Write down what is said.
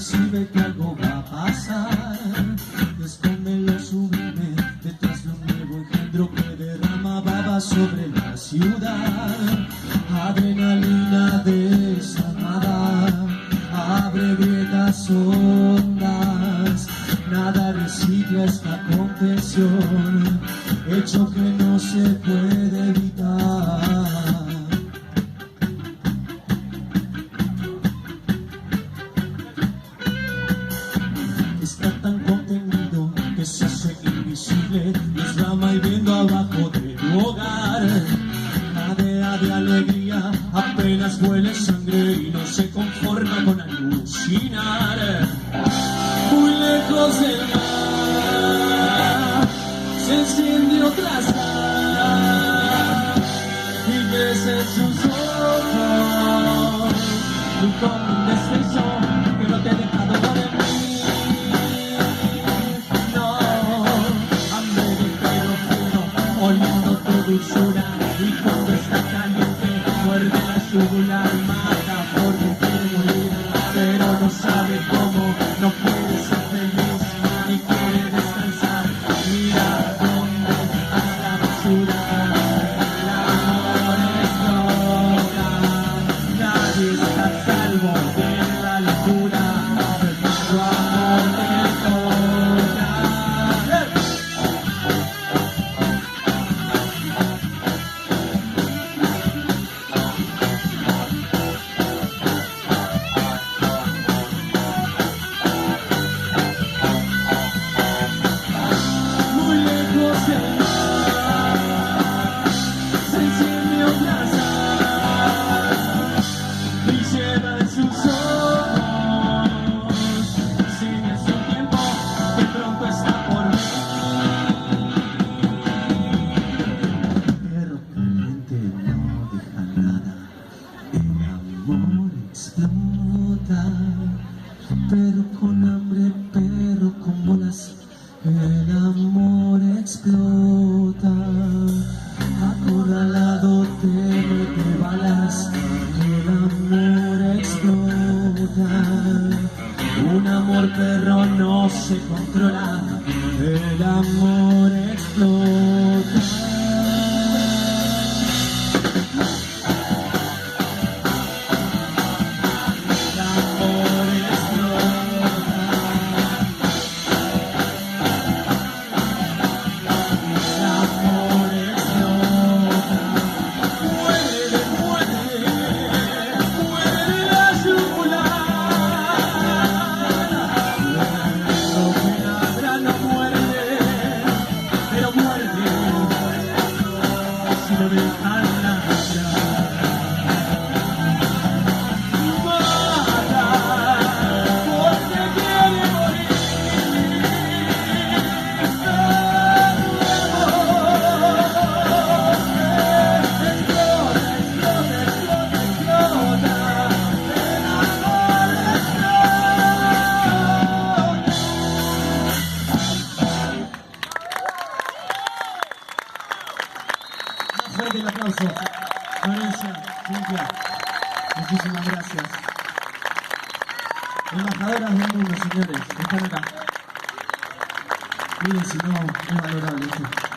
percibe que algo va a pasar. Esconde lo sublime detrás de un nuevo engendro que derrama baba sobre la ciudad. Adrenalina desalmada abre grietas hondas. Nada recicla esta confesión, hecho que no se puede evitar. Está tan contenido que se hace invisible, desrama hirviendo abajo de tu hogar. Madea de alegría, apenas huele sangre y no se conforma con alucinar. Muy lejos del mar se enciende otra sal y ves en sus ojos y con un descenso que no te ha dejado de mí. No, hambre de hidrógeno, oliendo tu dulzura, y cuando está caliente muerde la yugular, mata porque quiere morir, pero no sabe cómo, no puede ser feliz ni quiere descansar. Mira dónde está la basura, el amor es droga, nadie está a salvo de la locura, tu amor te toca. Pero con hambre, perro con bolas, el amor explota. Acorralado te mete balas, el amor explota. Un amor perro no se controla, el amor explota. Fuerte el aplauso. Florencia, Cintia, muchísimas gracias. Embajadoras del mundo, señores, están acá. Miren si no, es valorable esto.